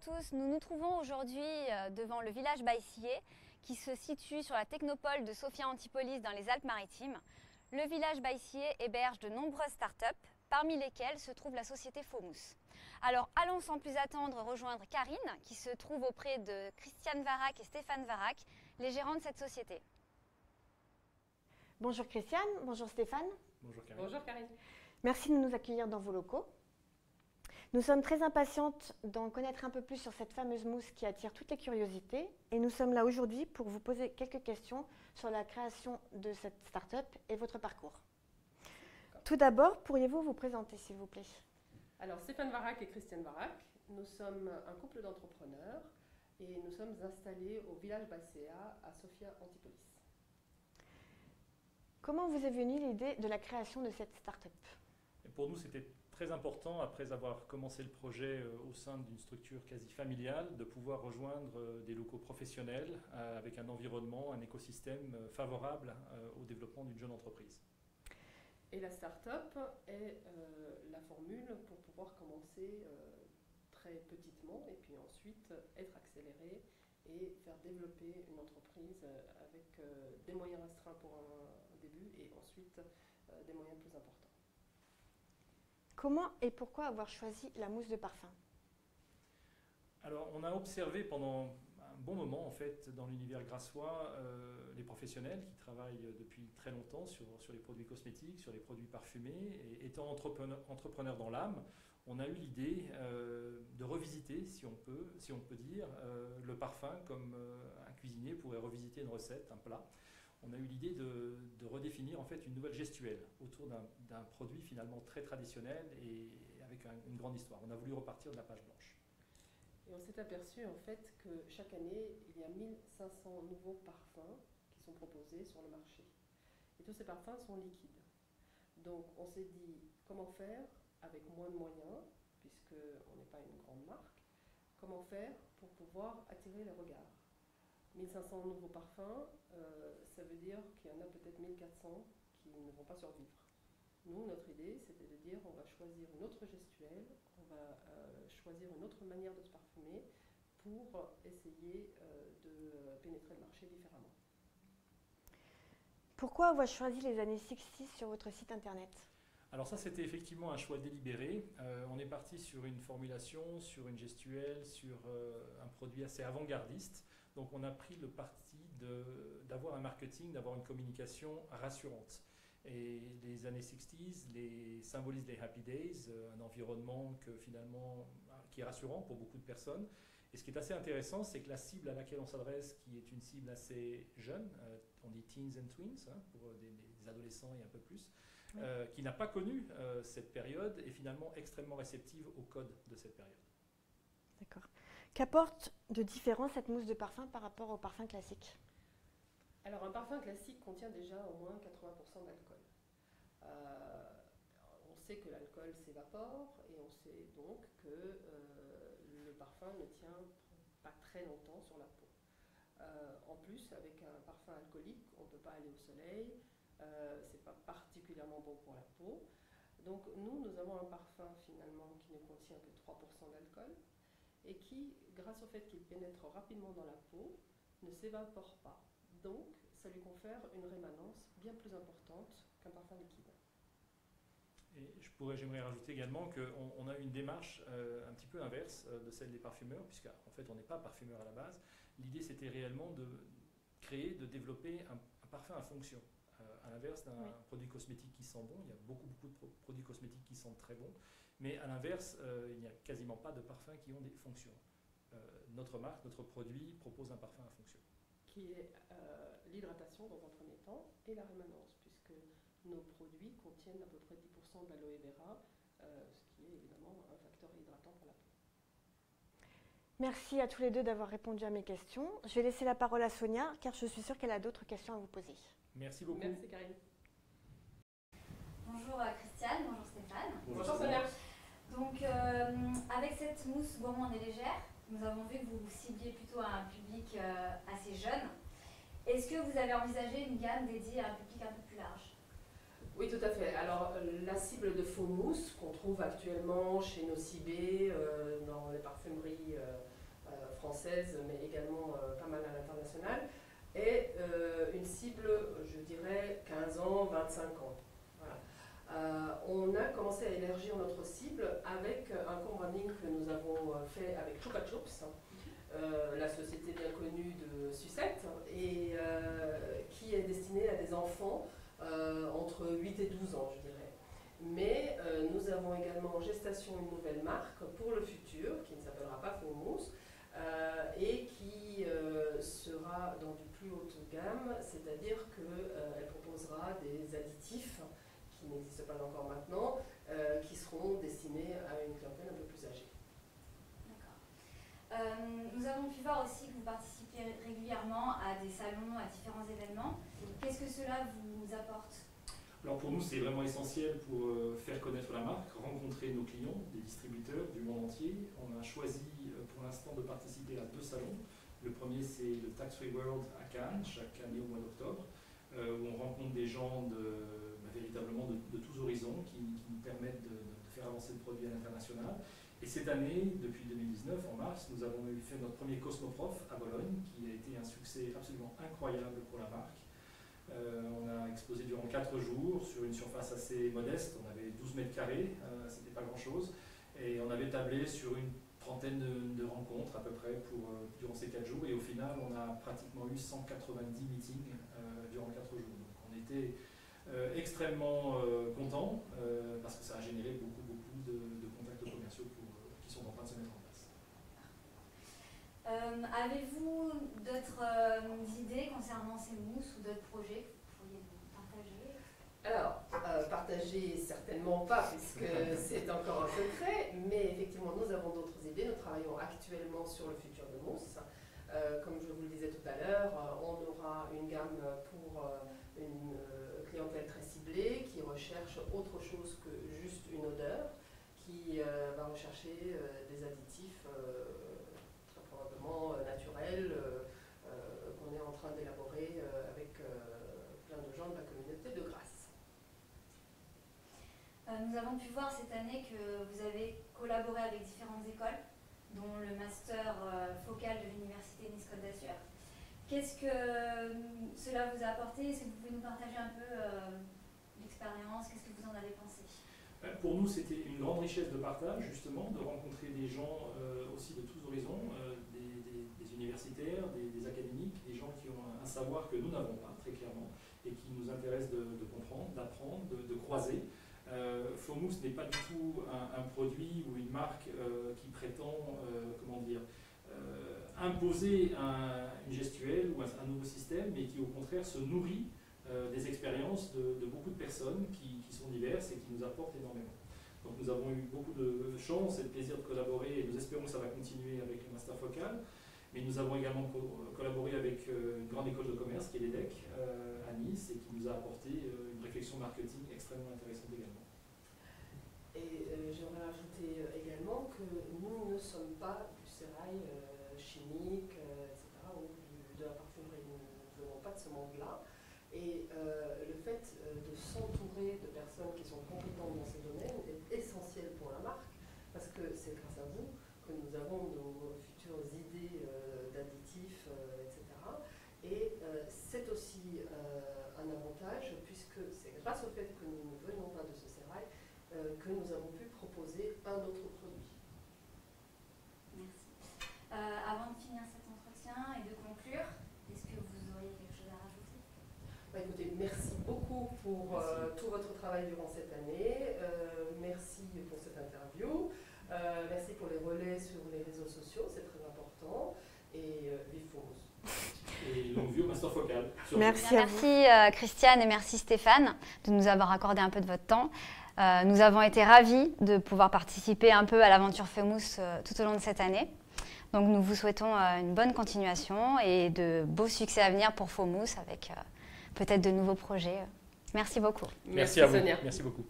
tous, nous nous trouvons aujourd'hui devant le village Baïsier qui se situe sur la technopole de Sophia Antipolis dans les Alpes-Maritimes. Le village Baïsier héberge de nombreuses startups, parmi lesquelles se trouve la société Fomous. Alors allons sans plus attendre rejoindre Karine qui se trouve auprès de Christiane Varac et Stéphane Varac, les gérants de cette société. Bonjour Christiane, bonjour Stéphane. Bonjour Karine. Bonjour Karine. Merci de nous accueillir dans vos locaux. Nous sommes très impatientes d'en connaître un peu plus sur cette fameuse mousse qui attire toutes les curiosités et nous sommes là aujourd'hui pour vous poser quelques questions sur la création de cette start-up et votre parcours. Tout d'abord, pourriez-vous vous présenter s'il vous plaît? Alors Stéphane Varac et Christiane Varac, nous sommes un couple d'entrepreneurs et nous sommes installés au village Baïséa à Sophia Antipolis. Comment vous est venue l'idée de la création de cette start-up? Pour nous, c'était très important, après avoir commencé le projet au sein d'une structure quasi familiale, de pouvoir rejoindre des locaux professionnels avec un environnement, un écosystème favorable au développement d'une jeune entreprise. Et la start-up est la formule pour pouvoir commencer très petitement et puis ensuite être accéléré et faire développer une entreprise avec des moyens restreints pour un début et ensuite des moyens plus importants. Comment et pourquoi avoir choisi la mousse de parfum? Alors, on a observé pendant un bon moment, en fait, dans l'univers grassois, les professionnels qui travaillent depuis très longtemps sur les produits cosmétiques, sur les produits parfumés. Et étant entrepreneur dans l'âme, on a eu l'idée de revisiter, si on peut dire, le parfum comme un cuisinier pourrait revisiter une recette, un plat. On a eu l'idée de redéfinir en fait une nouvelle gestuelle autour d'un produit finalement très traditionnel et avec une grande histoire. On a voulu repartir de la page blanche. Et on s'est aperçu en fait que chaque année, il y a 1500 nouveaux parfums qui sont proposés sur le marché. Et tous ces parfums sont liquides. Donc on s'est dit comment faire avec moins de moyens, puisqu'on n'est pas une grande marque, comment faire pour pouvoir attirer les regards. 1500 nouveaux parfums, ça veut dire qu'il y en a peut-être 1400 qui ne vont pas survivre. Nous, notre idée, c'était de dire on va choisir une autre gestuelle, on va choisir une autre manière de se parfumer pour essayer de pénétrer le marché différemment. Pourquoi avoir choisi les années 60 sur votre site internet? Alors ça, c'était effectivement un choix délibéré. On est parti sur une formulation, sur une gestuelle, sur un produit assez avant-gardiste. Donc on a pris le parti d'avoir un marketing, d'avoir une communication rassurante. Et les années 60s symbolisent les Happy Days, un environnement qui est rassurant pour beaucoup de personnes. Et ce qui est assez intéressant, c'est que la cible à laquelle on s'adresse, qui est une cible assez jeune, on dit teens and twins, pour des adolescents et un peu plus, oui. Qui n'a pas connu cette période, est finalement extrêmement réceptive au code de cette période. D'accord. Qu'apporte de différent cette mousse de parfum par rapport au parfum classique? Alors un parfum classique contient déjà au moins 80% d'alcool. On sait que l'alcool s'évapore et on sait donc que le parfum ne tient pas très longtemps sur la peau. En plus, avec un parfum alcoolique, on ne peut pas aller au soleil, c'est pas particulièrement bon pour la peau. Donc nous avons un parfum finalement qui ne contient que 3% d'alcool et qui, grâce au fait qu'il pénètre rapidement dans la peau, ne s'évapore pas. Donc, ça lui confère une rémanence bien plus importante qu'un parfum liquide. Et j'aimerais rajouter également qu'on a une démarche un petit peu inverse de celle des parfumeurs, puisqu'en fait on n'est pas parfumeur à la base. L'idée c'était réellement de développer un parfum à fonction. À l'inverse d'un produit cosmétique qui sent bon, il y a beaucoup de produits cosmétiques qui sentent très bons, mais à l'inverse, il n'y a quasiment pas de parfums qui ont des fonctions. Notre marque, notre produit propose un parfum à fonction. Qui est l'hydratation dans un premier temps et la rémanence, puisque nos produits contiennent à peu près 10% d'aloe vera, ce qui est évidemment un facteur hydratant pour la peau. Merci à tous les deux d'avoir répondu à mes questions. Je vais laisser la parole à Sonia, car je suis sûre qu'elle a d'autres questions à vous poser. Merci beaucoup. Merci Karine. Bonjour Christiane, bonjour Stéphane. Bonjour Sonia. Donc avec cette mousse gourmande et légère, nous avons vu que vous cibliez plutôt un public assez jeune. Est-ce que vous avez envisagé une gamme dédiée à un public un peu plus large? Oui, tout à fait. Alors, la cible de faux mousse qu'on trouve actuellement chez nos cibés, dans les parfumeries françaises, mais également pas mal à l'international, est une cible, je dirais, 15 ans, 25 ans. Voilà. On a commencé à élargir notre cible avec un co-branding que nous avons fait avec Chupa Chups, la société bien connue de sucettes, et qui est destinée à des enfants entre 8 et 12 ans, je dirais. Mais nous avons également en gestation une nouvelle marque pour le futur, qui ne s'appellera pas Faux Mousse, et qui sera dans du plus haute gamme, c'est-à-dire qu'elle proposera des additifs qui n'existent pas encore maintenant, qui seront destinés à une clientèle un peu plus âgée. D'accord. Nous avons pu voir aussi que vous participez régulièrement à des salons, à différents événements. Qu'est-ce que cela vous apporte? Alors pour nous, c'est vraiment essentiel pour faire connaître la marque, rencontrer nos clients, des distributeurs du monde entier. On a choisi pour l'instant de participer à 2 salons. Le premier, c'est le Tax Free World à Cannes, chaque année au mois d'octobre, où on rencontre des gens véritablement de tous horizons qui nous permettent de faire avancer le produit à l'international. Et cette année, depuis 2019, en mars, nous avons fait notre premier Cosmoprof à Bologne, qui a été un succès absolument incroyable pour la marque. On a exposé durant 4 jours sur une surface assez modeste, on avait 12 mètres carrés, c'était pas grand chose, et on avait tablé sur une trentaine de rencontres à peu près durant ces 4 jours, et au final on a pratiquement eu 190 meetings durant 4 jours. Donc on était extrêmement contents parce que ça a généré beaucoup de contacts commerciaux qui sont en train de se mettre en place. Avez-vous d'autres idées concernant ces mousses ou d'autres projets que vous pourriez partager? Alors, partager certainement pas, puisque c'est encore un secret, mais effectivement, nous avons d'autres idées. Nous travaillons actuellement sur le futur de mousse. Comme je vous le disais tout à l'heure, on aura une gamme pour une clientèle très ciblée qui recherche autre chose que juste une odeur, qui va rechercher des additifs probablement naturel, qu'on est en train d'élaborer avec plein de gens de la communauté de Grasse. Nous avons pu voir cette année que vous avez collaboré avec différentes écoles, dont le master focal de l'université Nice Côte d'Azur. Qu'est-ce que cela vous a apporté? Est-ce que vous pouvez nous partager un peu l'expérience? Qu'est-ce que vous en avez pensé? Pour nous, c'était une grande richesse de partage, justement, de rencontrer des gens aussi de tous horizons, des universitaires, des académiques, des gens qui ont un savoir que nous n'avons pas, très clairement, et qui nous intéresse de comprendre, d'apprendre, de croiser. Faux Mousse n'est pas du tout un produit ou une marque qui prétend, imposer une gestuelle ou un nouveau système, mais qui au contraire se nourrit des expériences de beaucoup de personnes qui sont diverses et qui nous apportent énormément. Donc nous avons eu beaucoup de chance et de plaisir de collaborer et nous espérons que ça va continuer avec le Master Focal. Mais nous avons également collaboré avec une grande école de commerce qui est l'EDEC à Nice et qui nous a apporté une réflexion marketing extrêmement intéressante également. Et j'aimerais ajouter également que nous ne sommes pas du sérail chimique, etc., ou de la parfumerie. Nous ne venons pas de ce monde-là. Et le fait de s'entourer de personnes qui sont compétentes dans ces domaines est essentiel pour la marque, parce que c'est grâce à vous que nous avons nos futures idées d'additifs, etc. Et c'est aussi un avantage, puisque c'est grâce au fait que nous ne venons pas de ce sérail que nous avons pu proposer un autre produit. Merci. Avant de finir cet entretien et de conclure, est-ce que vous auriez quelque chose à rajouter? Écoutez, merci beaucoup pour tout votre travail durant cette année. Merci pour cette interview. Merci pour les relais sur les réseaux sociaux, c'est très important. Et vive Faux Mousse. Et longue vie au Master Focal. Merci à vous. Merci Christiane et merci Stéphane de nous avoir accordé un peu de votre temps. Nous avons été ravis de pouvoir participer un peu à l'aventure Faux Mousse tout au long de cette année. Donc nous vous souhaitons une bonne continuation et de beaux succès à venir pour Faux Mousse avec peut-être de nouveaux projets. Merci beaucoup. Merci à vous. Sonia. Merci beaucoup.